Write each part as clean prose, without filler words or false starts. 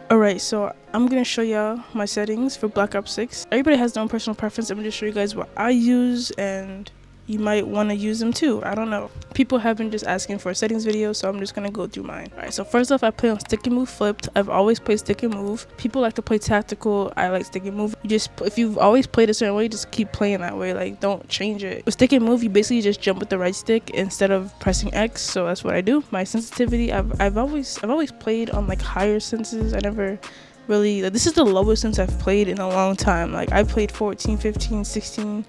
Alright, so I'm gonna show y'all my settings for Black Ops 6. Everybody has their own personal preference. I'm gonna just show you guys what I use, and you might want to use them too. I don't know. People have been just asking for a settings video, so I'm just gonna go through mine. Alright, so first off, I play on stick and move flipped. I've always played stick and move. People like to play tactical. I like stick and move. If you've always played a certain way, just keep playing that way. Like, don't change it. With stick and move, you basically just jump with the right stick instead of pressing X. So that's what I do. My sensitivity, I've always played on like higher senses. I never really, like, this is the lowest sense I've played in a long time. Like, I played 14, 15, 16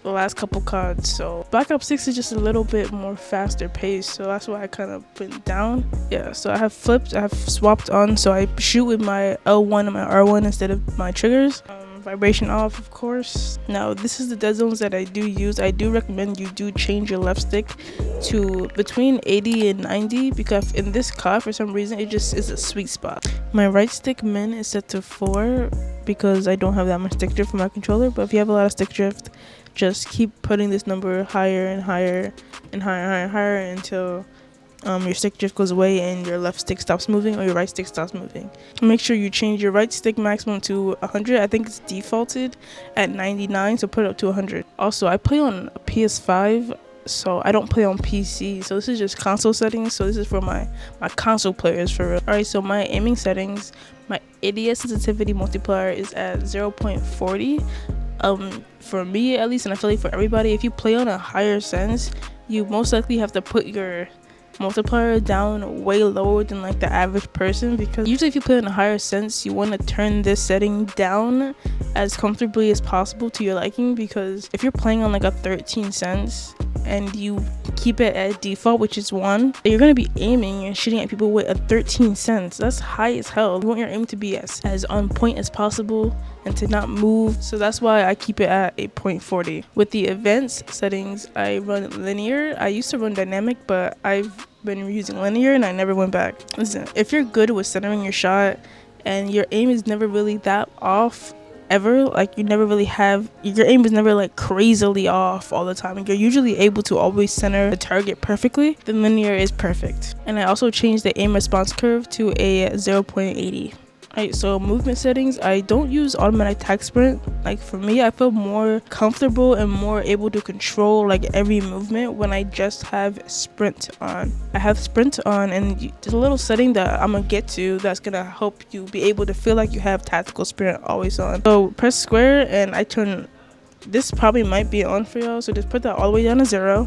the last couple CODs. So Black Ops 6 is just a little bit more faster paced, so that's why I kind of went down. Yeah, so I have swapped on, so I shoot with my L1 and my R1 instead of my triggers. Vibration off, of course. Now this is the dead zones that I do use. I do recommend you do change your left stick to between 80 and 90, because in this COD for some reason it just is a sweet spot. My right stick min is set to 4 because I don't have that much stick drift for my controller, but if you have a lot of stick drift, just keep putting this number higher and higher and higher until your stick drift goes away and your left stick stops moving or your right stick stops moving. Make sure you change your right stick maximum to 100. I think it's defaulted at 99, so put it up to 100. Also, I play on a PS5, so I don't play on PC, so this is just console settings. So this is for my console players for real. Alright, so my aiming settings, my ADS sensitivity multiplier is at 0.40. For me at least, and I feel like for everybody, if you play on a higher sense, you most likely have to put your multiplier down way lower than like the average person, because usually if you play on a higher sense, you want to turn this setting down as comfortably as possible to your liking, because if you're playing on like a 13 cents and you keep it at default, which is 1, you're going to be aiming and shooting at people with a 13 cents. That's high as hell. You want your aim to be as on point as possible and to not move, so that's why I keep it at 8.40. With the events settings, I run linear. I used to run dynamic, but I've been using linear and I never went back. Listen, if you're good with centering your shot and your aim is never really that off ever, like you never really have, your aim is never like crazily off all the time, and you're usually able to always center the target perfectly, then linear is perfect. And I also changed the aim response curve to a 0.80. Alright, so movement settings, I don't use automatic attack sprint. Like for me, I feel more comfortable and more able to control like every movement when I just have sprint on. I have sprint on, and there's a little setting that I'm gonna get to that's gonna help you be able to feel like you have tactical sprint always on. So press square and I turn, this probably might be on for y'all, so just put that all the way down to 0.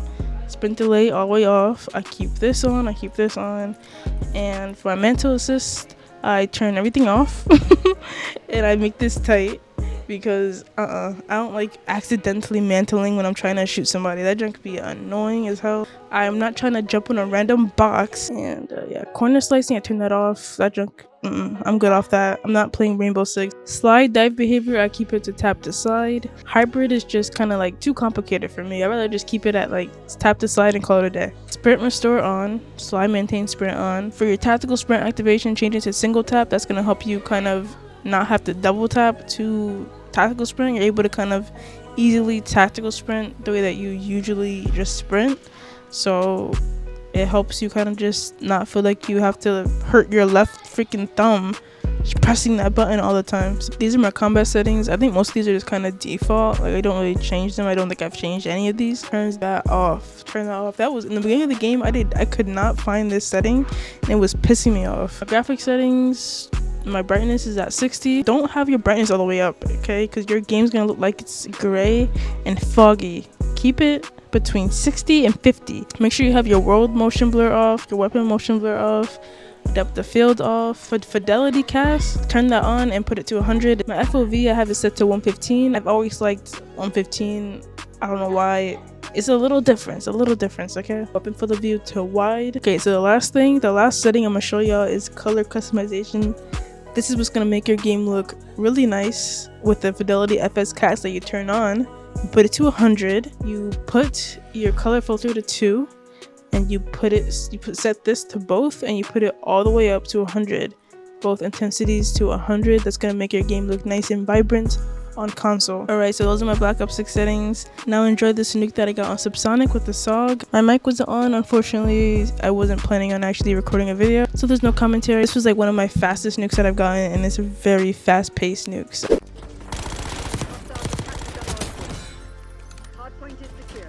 Sprint delay all the way off. I keep this on, and for my mental assist, I turn everything off and I make this tight, because I don't like accidentally mantling when I'm trying to shoot somebody. That junk be annoying as hell. I'm not trying to jump on a random box. And yeah, corner slicing, I turn that off. That junk, I'm good off that. I'm not playing Rainbow Six. Slide dive behavior, I keep it to tap to slide. Hybrid is just kind of like too complicated for me. I'd rather just keep it at like tap to slide and call it a day. Sprint restore on, so I maintain sprint on. For your tactical sprint activation, change it to single tap. That's gonna help you kind of not have to double tap to tactical sprint. You're able to kind of easily tactical sprint the way that you usually just sprint, so it helps you kind of just not feel like you have to hurt your left freaking thumb just pressing that button all the time. So these are my combat settings. I think most of these are just kind of default, like I don't really change them. I don't think I've changed any of these. Turn that off. That was in the beginning of the game. I could not find this setting and it was pissing me off. My graphic settings, my brightness is at 60. Don't have your brightness all the way up, okay, because your game's gonna look like it's gray and foggy. Keep it between 60 and 50. Make sure you have your world motion blur off, your weapon motion blur off, depth of field off. For fidelity cast, turn that on and put it to 100. My FOV, I have it set to 115. I've always liked 115. I don't know why. It's a little difference, okay? Weapon field of view to wide. Okay, so the last setting I'm gonna show y'all is color customization. This is what's gonna make your game look really nice with the fidelity FS cast that you turn on. You put it to 100. You put your color filter to 2, and set this to both, and you put it all the way up to 100. Both intensities to 100. That's gonna make your game look nice and vibrant on console. Alright, so those are my Black Ops 6 settings. Now enjoy this nuke that I got on Subsonic with the SOG. My mic wasn't on, unfortunately. I wasn't planning on actually recording a video, so there's no commentary. This was like one of my fastest nukes that I've gotten, and it's a very fast-paced nukes. Hardpoint is secure.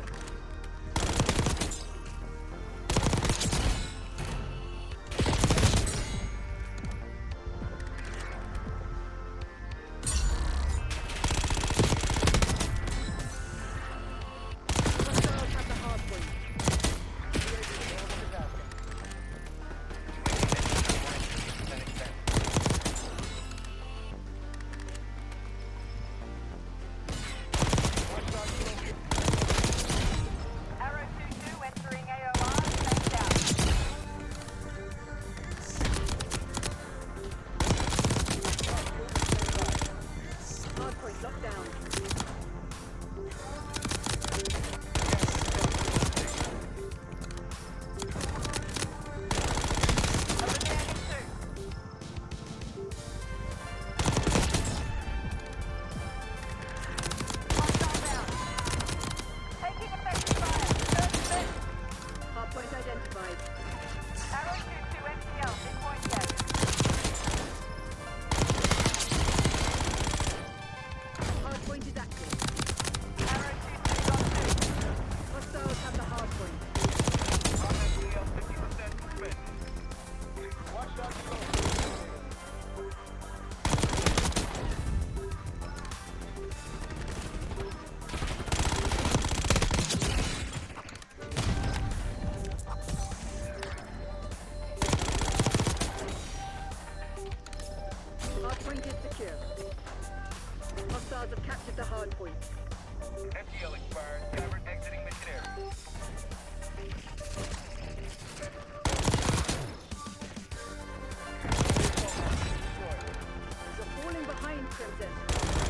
Hardpoint is secure. Hostiles have captured the hardpoint. MTL expired. Skyber exiting mission area. You're falling behind, Crimson.